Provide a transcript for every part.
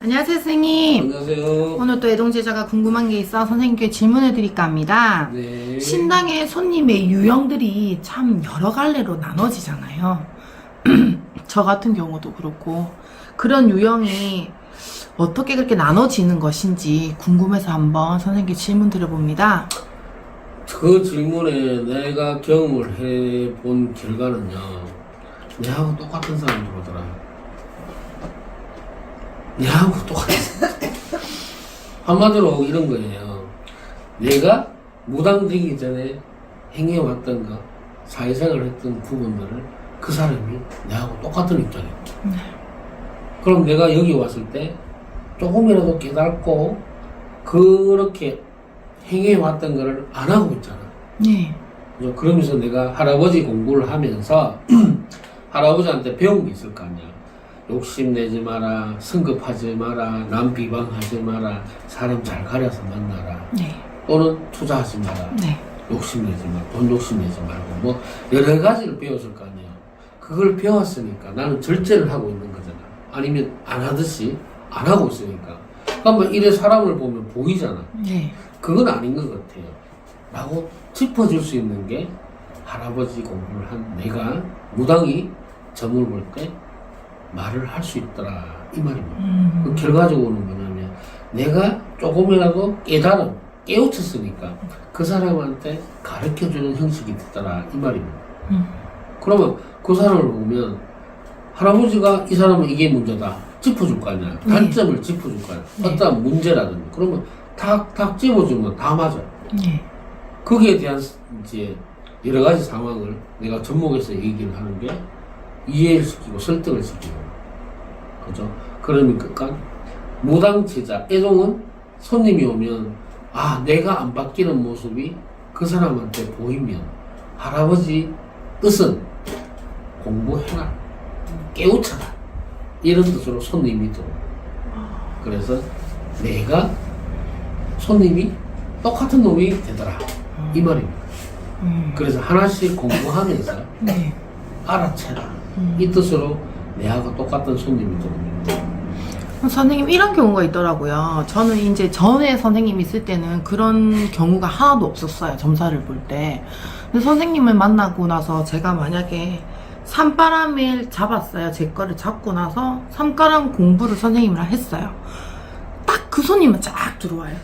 안녕하세요, 선생님. 안녕하세요. 오늘 또 애동제자가 궁금한 게 있어 선생님께 질문을 드릴까 합니다. 네. 신당의 손님의 유형들이 참 여러 갈래로 나눠지잖아요. 저 같은 경우도 그렇고 그런 유형이 어떻게 그렇게 나눠지는 것인지 궁금해서 한번 선생님께 질문 드려봅니다. 그 질문에 내가 경험을 해본 결과는요, 내하고 똑같은 사람이 들어오더라. 내하고 똑같은 사람. 한마디로 이런 거예요. 내가 무당되기 전에 행해왔던 거, 사회생활을 했던 부분들을 그 사람이 내하고 똑같은 입장이에요. 그럼 내가 여기 왔을 때 조금이라도 깨닫고 그렇게 행해왔던 거를 안 하고 있잖아. 네. 그죠? 그러면서 내가 할아버지 공부를 하면서 할아버지한테 배운 게 있을 거 아니야. 욕심내지 마라, 성급하지 마라, 남 비방하지 마라, 사람 잘 가려서 만나라, 네. 또는 투자하지 마라, 네. 욕심내지 마, 돈 욕심내지 말고 뭐 여러 가지를 배웠을 거 아니야. 그걸 배웠으니까 나는 절제를 하고 있는 거잖아. 아니면 안 하듯이 안 하고 있으니까. 그러면 이래 사람을 보면 보이잖아. 네. 그건 아닌 것 같아요. 라고 짚어줄 수 있는 게 할아버지 공부를 한 내가 무당이 점을 볼 때 말을 할 수 있더라. 이 말입니다. 그 결과적으로는 뭐냐면 내가 조금이라도 깨우쳤으니까 그 사람한테 가르쳐주는 형식이 됐더라. 이 말입니다. 그러면 그 사람을 보면 할아버지가 이 사람은 이게 문제다. 짚어줄 거 아니야. 단점을 짚어줄 거 아니야. 네. 어떠한 문제라든지. 그러면 탁탁 찝어주면 다 맞아. 네. 거기에 대한 이제 여러 가지 상황을 내가 접목해서 얘기를 하는 게 이해를 시키고 설득을 시키고, 그죠? 그러니까 무당 제자 애동은 손님이 오면 내가 안 바뀌는 모습이 그 사람한테 보이면 할아버지 뜻은 공부해라, 깨우쳐라, 이런 뜻으로 손님이 들어오. 그래서 내가 손님이 똑같은 놈이 되더라, 이 말입니다. 그래서 하나씩 공부하면서 네. 알아채라, 이 뜻으로 내하고 똑같은 손님이 들어옵니다. 선생님 이런 경우가 있더라고요. 저는 이제 전에 선생님 있을 때는 그런 경우가 하나도 없었어요. 점사를 볼 때. 근데 선생님을 만나고 나서 제가 만약에 산바람을 잡았어요. 제 거를 잡고 나서 산바람 공부를 선생님이랑 했어요. 딱 그 손님은 쫙 들어와요.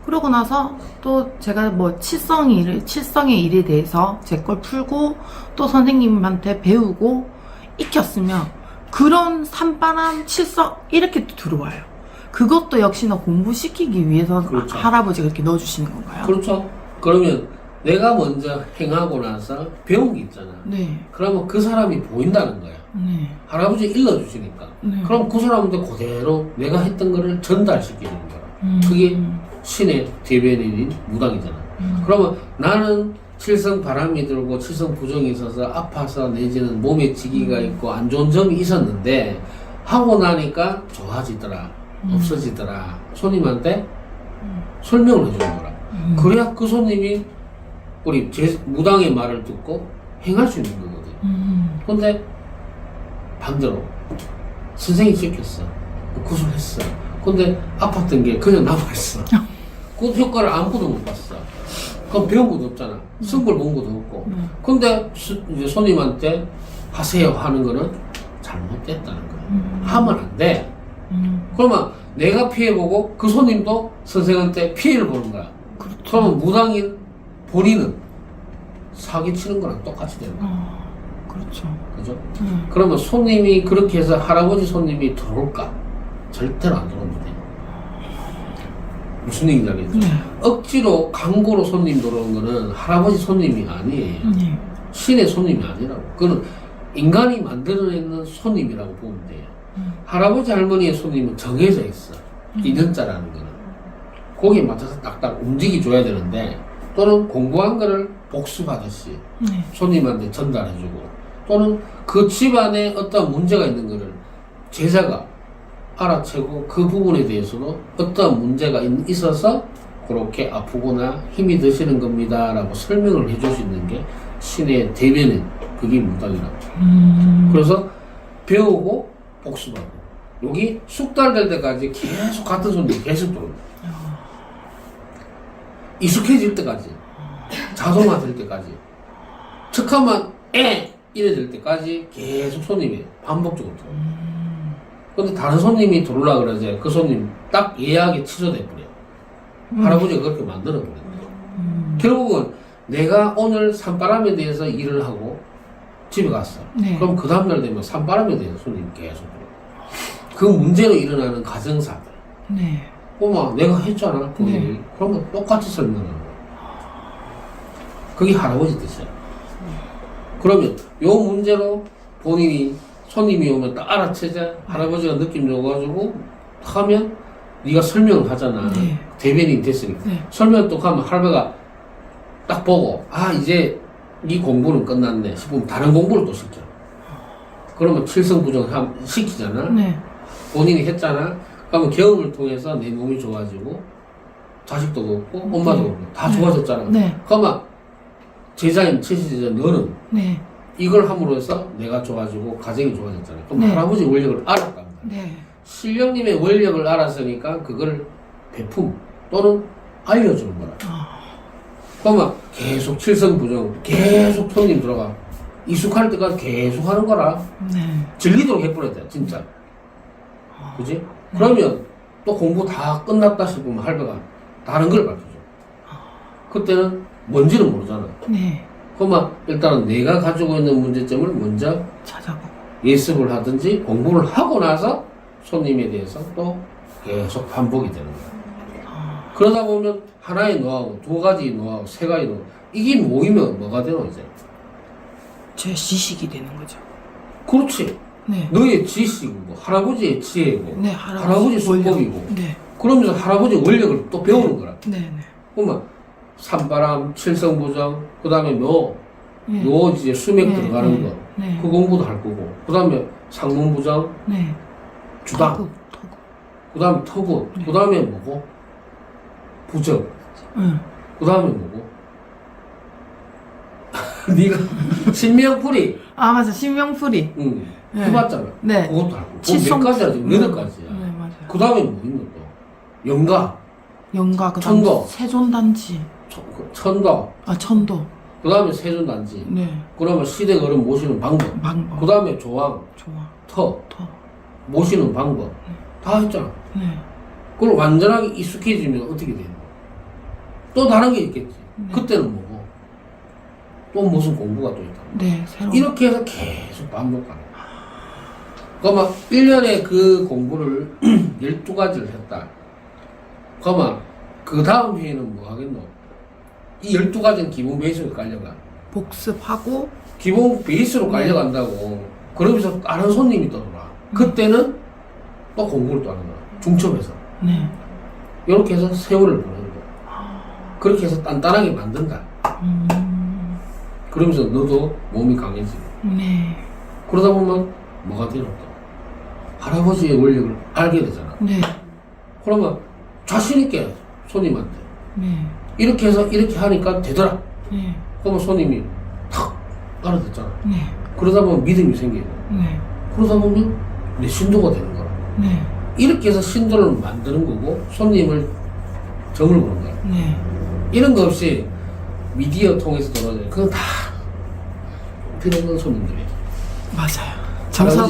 그러고 나서 또 제가 뭐 칠성의 일에 대해서 제 걸 풀고 또 선생님한테 배우고 익혔으면 그런 산바람, 칠성 이렇게 또 들어와요. 그것도 역시나 공부시키기 위해서 그렇죠. 할아버지가 이렇게 넣어주시는 건가요? 그렇죠. 그러면 내가 먼저 행하고 나서 배운 게 있잖아. 네. 그러면 그 사람이 보인다는 거야. 네. 할아버지 일러주시니까. 네. 그럼 그 사람한테 그대로 내가 했던 거를 전달시키는 거야. 그게 신의 대변인인 무당이잖아. 그러면 나는 칠성 바람이 들고 칠성 부정이 있어서 아파서 내지는 몸에 지기가 있고 안 좋은 점이 있었는데 하고 나니까 좋아지더라, 없어지더라, 손님한테 설명을 해주는 거라. 그래야 그 손님이 우리 무당의 말을 듣고 행할 수 있는 거거든. 근데 반대로 선생이 시켰어, 구술했어. 근데 아팠던 게 그냥 남아있어. 그 효과를 아무것도 못 봤어. 그럼 배운 것도 없잖아. 쓴 걸 본 것도 없고. 근데 이제 손님한테 하세요 하는 거는 잘못됐다는 거야. 하면 안 돼. 그러면 내가 피해보고 그 손님도 선생한테 피해를 보는 거야. 그렇죠. 그러면 무당인 본인은 사기치는 거랑 똑같이 되는 거야. 그렇죠. 그죠? 그러면 손님이 그렇게 해서 할아버지 손님이 들어올까? 절대로 안 들어옵니다. 무슨 얘기인지 알겠죠? 네. 억지로 광고로 손님 들어오는 거는 할아버지 손님이 아니에요. 네. 신의 손님이 아니라고. 그건 인간이 만들어내는 손님이라고 보면 돼요. 할아버지 할머니의 손님은 정해져 있어. 인연자라는 거는. 거기에 맞춰서 딱딱 움직여줘야 되는데, 또는 공부한 거를 복습하듯이 네. 손님한테 전달해주고, 또는 그 집안에 어떤 문제가 있는 거를 제자가 알아채고 그 부분에 대해서도 어떤 문제가 있어서 그렇게 아프거나 힘이 드시는 겁니다 라고 설명을 해줄 수 있는 게 신의 대변인, 그게 무당이라고. 그래서 배우고 복습하고 여기 숙달 될 때까지 계속 같은 손님이 계속 들어옵니다. 익숙해질 때까지, 자동화 될 때까지, 척하면 이래 될 때까지 계속 손님이 반복적으로 들어옵니다. 근데 다른 손님이 들어오려 그러지 그 손님 딱 예약이 취소돼 버려요. 할아버지가 그렇게 만들어 버려요. 결국은 내가 오늘 산바람에 대해서 일을 하고 집에 갔어. 네. 그럼 그 다음날 되면 산바람에 대해서 손님이 계속 들어요. 그 문제로 일어나는 가정사들. 네. 어머, 내가 했잖아. 본인이. 네. 그러면 똑같이 설명하는 거야. 그게 할아버지 뜻이야. 그러면 요 문제로 본인이 손님이 오면 딱 알아채자. 할아버지가 느낌 줘가지고 하면 네가 설명을 하잖아. 네. 대변인 됐으니까. 네. 설명 또 하면 할아버지가 딱 보고 아 이제 이 공부는 끝났네 싶으면 다른 공부를 또 시켜. 그러면 칠성부정 시키잖아. 네. 본인이 했잖아. 그러면 경험을 통해서 내 몸이 좋아지고 자식도 그렇고 엄마도 그렇고 다 좋아졌잖아. 네. 그러면 제자인 최시제자 너는 네. 이걸 함으로 해서 내가 좋아지고 가정이 좋아졌잖아. 그럼 네. 할아버지 원력을 알았단 말이야. 네. 신령님의 원력을 알았으니까 그걸 배품 또는 알려주는 거라. 그러면 계속 칠성부정 계속 손님 들어가 익숙할 때까지 계속 하는 거라. 네. 질리도록 해버려야 돼 진짜. 그지? 그러면 또 공부 다 끝났다 싶으면 할배가 다른 걸 가르쳐줘. 그때는 뭔지는 모르잖아. 네. 그러면 일단은 내가 가지고 있는 문제점을 먼저 찾아보고. 예습을 하든지 공부를 하고 나서 손님에 대해서 또 계속 반복이 되는 거야. 그러다 보면 하나의 노하우, 두 가지 노하우, 세 가지 노하우 이게 모이면 뭐가 되노 이제? 제 지식이 되는 거죠. 그렇지. 네. 너의 지식이고 할아버지의 지혜고 네. 할아버지 수법이고 네. 그러면서 할아버지 원력을 또 배우는 거라. 네. 네. 그러면 산바람, 칠성부정, 그 다음에 묘, 네. 요 이제 수맥 네, 들어가는 네, 거, 네. 그 공부도 할 거고, 그 다음에 상문부정, 네. 주당, 토구. 그 다음에 터구, 네. 그 다음에 뭐고, 부정, 응. 그 다음에 뭐고, 네가 신명풀이, 아 맞아. 신명풀이. 응, 네. 해봤잖아. 네. 그것도 알고. 칠성- 몇 가지야 지금? 여덟 가지야. 네 맞아요. 그 다음에 뭐 있는 또? 영가, 영가 그다음 천도. 세존단지. 천도, 아 천도. 그 다음에 세존단지. 네. 그러면 시댁 어른 모시는 방법. 방법. 그 다음에 조항, 좋아. 터, 더. 모시는 방법. 다 했잖아. 네. 그걸 완전하게 익숙해지면 어떻게 되는 거야? 또 다른 게 있겠지. 네. 그때는 뭐고? 또 무슨 공부가 또 있다. 네. 새로. 이렇게 해서 계속 반복하는 거야. 그러면 1년에 그 공부를 12가지를 했다. 그러면 그 다음 회에는 뭐 하겠노? 이 12가지는 기본 베이스로 깔려가. 복습하고. 기본 베이스로 네. 깔려간다고. 그러면서 다른 손님이 떠들어와. 그때는 또 공부를 또 하는 거야. 중첩해서. 네. 이렇게 해서 세월을 보내는 거야. 그렇게 해서 단단하게 만든다. 그러면서 너도 몸이 강해지고. 네. 그러다 보면 뭐가 되노 또? 할아버지의 원력을 알게 되잖아. 네. 그러면 자신있게 손님한테 네. 이렇게 해서 이렇게 하니까 되더라. 네. 그러면 손님이 탁 알아듣잖아. 네. 그러다 보면 믿음이 생기고. 네. 그러다 보면 내 신도가 되는 거야. 네. 이렇게 해서 신도를 만드는 거고 손님을 점을 보는 거야. 네. 이런 거 없이 미디어 통해서 돌아다니는 그건 다 필요 없는 손님들이에요. 맞아요. 점사.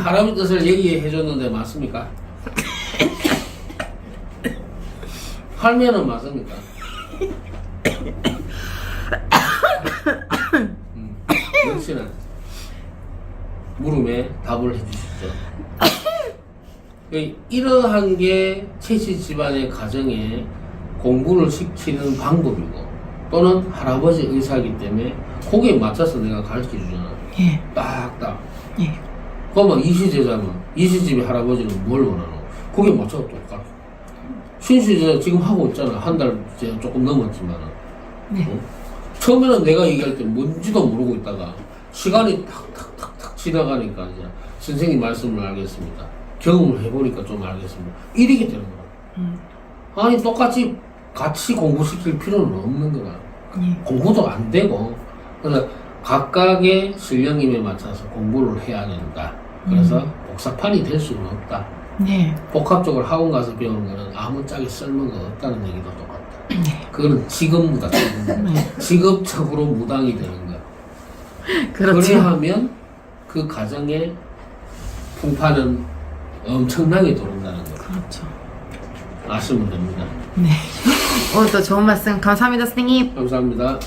할아버지 뜻을 얘기해 줬는데 맞습니까? 할매는 맞습니까? 역시나 물음에 답을 해주십시오. 이러한 게 최씨 집안의 가정에 공부를 시키는 방법이고 또는 할아버지 의사이기 때문에 거기에 맞춰서 내가 가르쳐 주잖아. 예. 딱딱. 예. 그러면 이시제자면 이시집의 할아버지는 뭘 원하노? 거기에 맞춰서 똑같아. 신시제자 지금 하고 있잖아. 한 달 조금 넘었지만. 네. 처음에는 내가 얘기할 때 뭔지도 모르고 있다가 시간이 탁탁탁탁 지나가니까 이제 선생님 말씀을 알겠습니다. 경험을 해보니까 좀 알겠습니다. 이렇게 되는 거야. 아니 똑같이 같이 공부시킬 필요는 없는 거야. 예. 공부도 안 되고 그래서 각각의 신령임에 맞춰서 공부를 해야 된다. 그래서 복사판이 될 수는 없다. 네. 복합적으로 학원 가서 배우는 거는 아무짝에 쓸모가 없다는 얘기도 똑같다. 그거는 직업무다. 네. 직업적으로 무당이 되는 거야. 그렇죠. 그래야 하면 그 가정의 풍파는 엄청나게 들어온다는 거예요. 그렇죠. 아시면 됩니다. 네. 오늘도 좋은 말씀 감사합니다, 선생님. 감사합니다.